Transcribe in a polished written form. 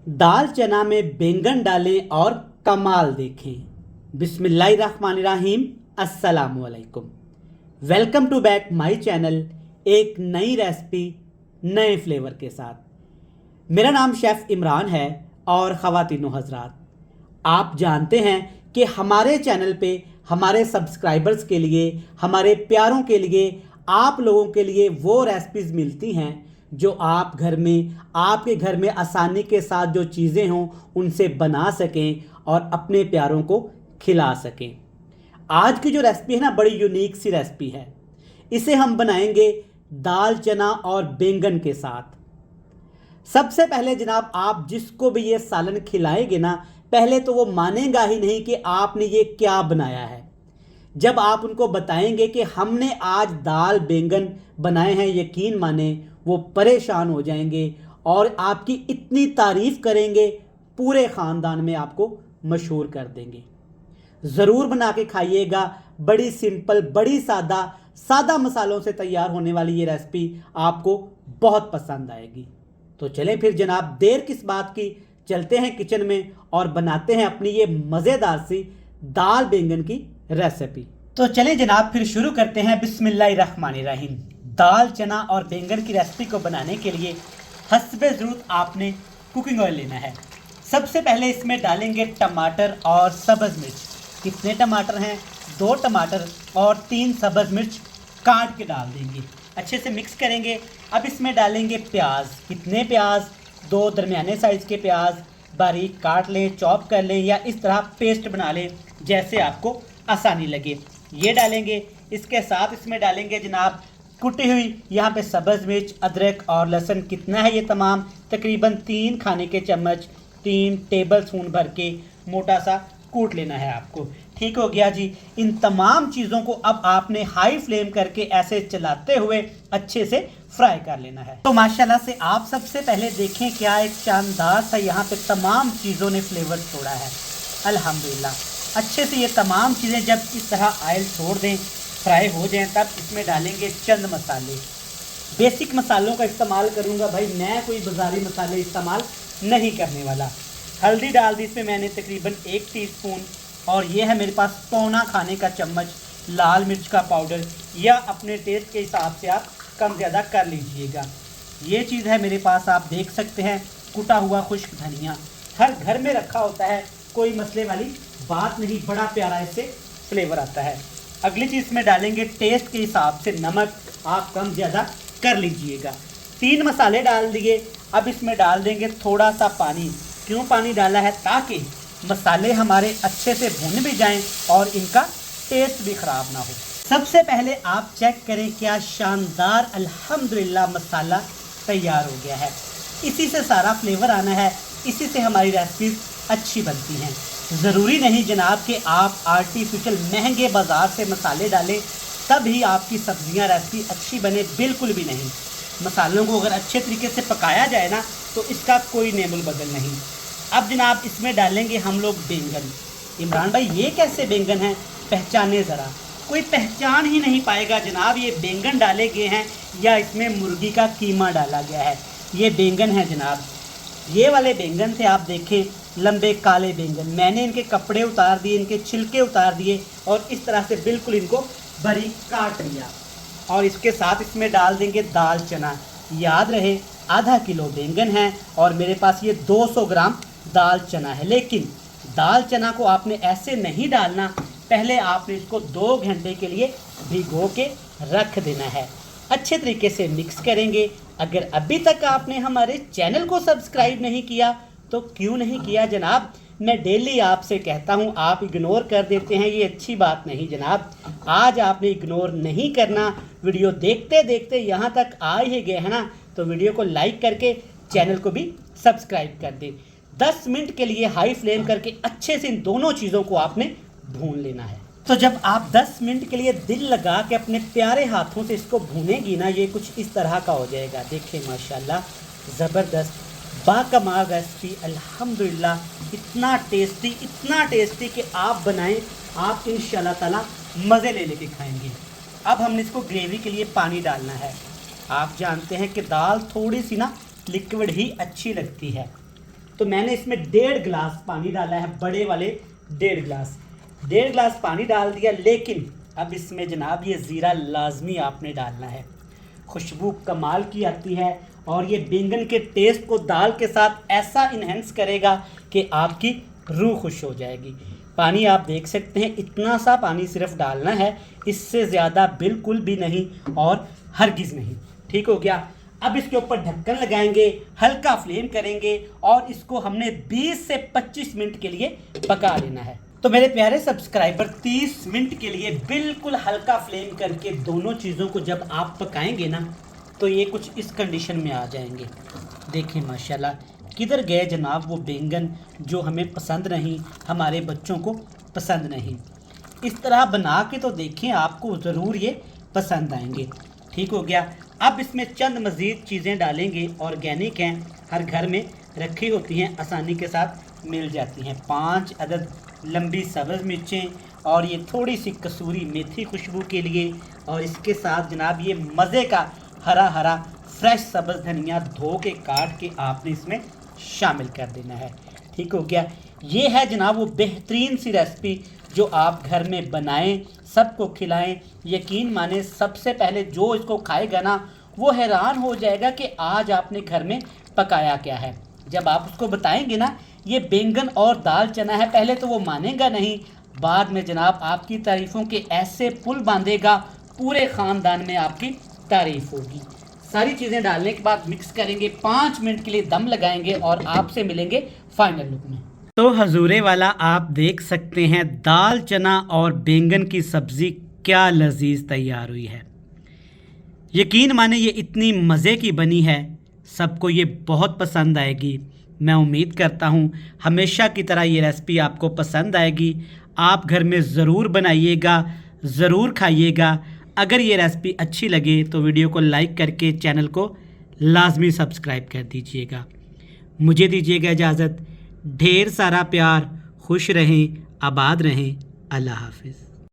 दाल चना में बैंगन डालें और कमाल देखें। बिस्मिल्लाहिर्रहमानिर्रहीम। अस्सलाम वालेकुम। Welcome to back my channel. एक नई रेसिपी नए फ्लेवर के साथ। मेरा नाम शेफ़ इमरान है और ख़वातीनो हज़रात, आप जानते हैं कि हमारे चैनल पे हमारे सब्सक्राइबर्स के लिए, हमारे प्यारों के लिए, आप लोगों के लिए वो रेसिपीज़ मिलती हैं जो आप घर में, आपके घर में आसानी के साथ जो चीज़ें हों उनसे बना सकें और अपने प्यारों को खिला सकें। आज की जो रेसिपी है ना, बड़ी यूनिक सी रेसिपी है। इसे हम बनाएंगे दाल चना और बैंगन के साथ। सबसे पहले जनाब, आप जिसको भी ये सालन खिलाएंगे ना, पहले तो वो मानेगा ही नहीं कि आपने ये क्या बनाया है। जब आप उनको बताएंगे कि हमने आज दाल बैंगन बनाए हैं, यकीन माने वो परेशान हो जाएंगे और आपकी इतनी तारीफ करेंगे, पूरे ख़ानदान में आपको मशहूर कर देंगे। ज़रूर बना के खाइएगा। बड़ी सिंपल, बड़ी सादा मसालों से तैयार होने वाली ये रेसिपी आपको बहुत पसंद आएगी। तो चलें फिर जनाब, देर किस बात की, चलते हैं किचन में और बनाते हैं अपनी ये मज़ेदार सी दाल बैंगन की रेसिपी। तो चलें जनाब, फिर शुरू करते हैं। बिस्मिल्लाहिर्रहमानिर्रहीम। दाल चना और बैंगन की रेसिपी को बनाने के लिए हस्बे ज़रूरत आपने कुकिंग ऑयल लेना है। सबसे पहले इसमें डालेंगे टमाटर और सब्ज़ मिर्च। कितने टमाटर हैं? 2 टमाटर और 3 सब्ज़ मिर्च काट के डाल देंगे। अच्छे से मिक्स करेंगे। अब इसमें डालेंगे प्याज। कितने प्याज? 2 दरमियाने साइज़ के प्याज बारीक काट लें, चॉप कर लें या इस तरह पेस्ट बना लें, जैसे आपको आसानी लगे। ये डालेंगे। इसके साथ इसमें डालेंगे जनाब कुटी हुई यहाँ पे सब्ज़ मिर्च, अदरक और लहसुन। कितना है ये तमाम? तकरीबन 3 खाने के चम्मच, 3 टेबल स्पून भर के मोटा सा कूट लेना है आपको। ठीक हो गया जी। इन तमाम चीज़ों को अब आपने हाई फ्लेम करके ऐसे चलाते हुए अच्छे से फ्राई कर लेना है। तो माशाल्लाह से आप सबसे पहले देखें, क्या एक शानदार सा यहाँ पे तमाम चीज़ों ने फ्लेवर छोड़ा है। अल्हम्दुलिल्लाह। अच्छे से ये तमाम चीज़ें जब इस तरह ऑयल छोड़ दें, फ्राई हो जाएं, तब इसमें डालेंगे चंद मसाले। बेसिक मसालों का इस्तेमाल करूँगा भाई, मैं कोई बाज़ारी मसाले इस्तेमाल नहीं करने वाला। हल्दी डाल दी इसमें मैंने तकरीबन 1 टीस्पून, और ये है मेरे पास पौना खाने का चम्मच लाल मिर्च का पाउडर, या अपने टेस्ट के हिसाब से आप कम ज़्यादा कर लीजिएगा। ये चीज़ है मेरे पास, आप देख सकते हैं, कुटा हुआ खुश्क धनिया। हर घर में रखा होता है, कोई मसले वाली बात नहीं, बड़ा प्यारा इससे फ्लेवर आता है। अगली चीज़ में डालेंगे टेस्ट के हिसाब से नमक, आप कम ज़्यादा कर लीजिएगा। 3 मसाले डाल दिए। अब इसमें डाल देंगे थोड़ा सा पानी। क्यों पानी डाला है? ताकि मसाले हमारे अच्छे से भुन भी जाएं और इनका टेस्ट भी ख़राब ना हो। सबसे पहले आप चेक करें, क्या शानदार अल्हम्दुलिल्लाह मसाला तैयार हो गया है। इसी से सारा फ्लेवर आना है, इसी से हमारी रेसिपी अच्छी बनती हैं। ज़रूरी नहीं जनाब कि आप आर्टिफिशियल महंगे बाज़ार से मसाले डालें तब ही आपकी सब्ज़ियाँ रेसिपी अच्छी बने, बिल्कुल भी नहीं। मसालों को अगर अच्छे तरीके से पकाया जाए ना, तो इसका कोई नेमुल बदल नहीं। अब जनाब इसमें डालेंगे हम लोग बैंगन। इमरान भाई ये कैसे बैंगन हैं? पहचाने ज़रा। कोई पहचान ही नहीं पाएगा जनाब ये बैंगन डाले गए हैं या इसमें मुर्गी का कीमा डाला गया है। ये बैंगन है जनाब, ये वाले बैंगन थे, आप देखें, लंबे काले बैंगन। मैंने इनके कपड़े उतार दिए, इनके छिलके उतार दिए और इस तरह से बिल्कुल इनको बारीक काट लिया। और इसके साथ इसमें डाल देंगे दाल चना। याद रहे आधा किलो बैंगन है और मेरे पास ये 200 ग्राम दाल चना है। लेकिन दाल चना को आपने ऐसे नहीं डालना, पहले आपने इसको 2 घंटे के लिए भिगो के रख देना है। अच्छे तरीके से मिक्स करेंगे। अगर अभी तक आपने हमारे चैनल को सब्सक्राइब नहीं किया तो क्यों नहीं किया जनाब? मैं डेली आपसे कहता हूं, आप इग्नोर कर देते हैं, ये अच्छी बात नहीं जनाब। आज आपने इग्नोर नहीं करना। वीडियो देखते देखते यहाँ तक आ ही गए हैं ना, तो वीडियो को लाइक करके चैनल को भी सब्सक्राइब कर दें। 10 मिनट के लिए हाई फ्लेम करके अच्छे से इन दोनों चीज़ों को आपने भून लेना है। तो जब आप 10 मिनट के लिए दिल लगा के अपने प्यारे हाथों से इसको भूनेगी ना, ये कुछ इस तरह का हो जाएगा। देखिए माशाल्लाह, ज़बरदस्त बाकमाल रेसिपी अल्हम्दुलिल्लाह। इतना टेस्टी कि आप बनाएं, आप इंशाल्लाह ताला मज़े ले लेके खाएंगे। अब हमने इसको ग्रेवी के लिए पानी डालना है। आप जानते हैं कि दाल थोड़ी सी ना लिक्विड ही अच्छी लगती है। तो मैंने इसमें 1.5 गिलास पानी डाला है, बड़े वाले 1.5 गिलास पानी डाल दिया। लेकिन अब इसमें जनाब ये ज़ीरा लाजमी आपने डालना है, खुशबू कमाल की आती है और ये बैंगन के टेस्ट को दाल के साथ ऐसा इन्हेंस करेगा कि आपकी रूह खुश हो जाएगी। पानी आप देख सकते हैं, इतना सा पानी सिर्फ डालना है, इससे ज़्यादा बिल्कुल भी नहीं और हरगिज़ नहीं। ठीक हो गया। अब इसके ऊपर ढक्कन लगाएंगे, हल्का फ्लेम करेंगे और इसको हमने 20 से 25 मिनट के लिए पका लेना है। तो मेरे प्यारे सब्सक्राइबर 30 मिनट के लिए बिल्कुल हल्का फ्लेम करके दोनों चीज़ों को जब आप पकाएंगे ना तो ये कुछ इस कंडीशन में आ जाएंगे। देखिए माशाल्लाह, किधर गए जनाब वो बैंगन जो हमें पसंद नहीं, हमारे बच्चों को पसंद नहीं। इस तरह बना के तो देखें, आपको ज़रूर ये पसंद आएंगे। ठीक हो गया। अब इसमें चंद मज़ीद चीज़ें डालेंगे, ऑर्गेनिक हैं, हर घर में रखी होती हैं, आसानी के साथ मिल जाती हैं। 5 अदद लंबी सब्ज़ मिर्चें और ये थोड़ी सी कसूरी मेथी खुशबू के लिए, और इसके साथ जनाब ये मज़े का हरा हरा फ्रेश सब्ज़ धनिया धो के काट के आपने इसमें शामिल कर देना है। ठीक हो गया। ये है जनाब वो बेहतरीन सी रेसिपी जो आप घर में बनाएं, सबको खिलाएं। यकीन माने सबसे पहले जो इसको खाएगा ना वो हैरान हो जाएगा कि आज आपने घर में पकाया क्या है। जब आप उसको बताएंगे ना ये बैंगन और दाल चना है, पहले तो वो मानेगा नहीं, बाद में जनाब आपकी तारीफ़ों के ऐसे पुल बांधेगा, पूरे ख़ानदान में आपकी तारीफ़ होगी। सारी चीज़ें डालने के बाद मिक्स करेंगे, 5 मिनट के लिए दम लगाएंगे और आपसे मिलेंगे फाइनल लुक में। तो हजूरे वाला आप देख सकते हैं दाल चना और बैंगन की सब्ज़ी क्या लजीज तैयार हुई है। यकीन माने ये इतनी मज़े की बनी है, सबको ये बहुत पसंद आएगी। मैं उम्मीद करता हूँ हमेशा की तरह ये रेसिपी आपको पसंद आएगी। आप घर में ज़रूर बनाइएगा, ज़रूर खाइएगा। अगर ये रेसिपी अच्छी लगे तो वीडियो को लाइक करके चैनल को लाजमी सब्सक्राइब कर दीजिएगा। मुझे दीजिएगा इजाज़त। ढेर सारा प्यार, खुश रहें, आबाद रहें। अल्लाह हाफिज़।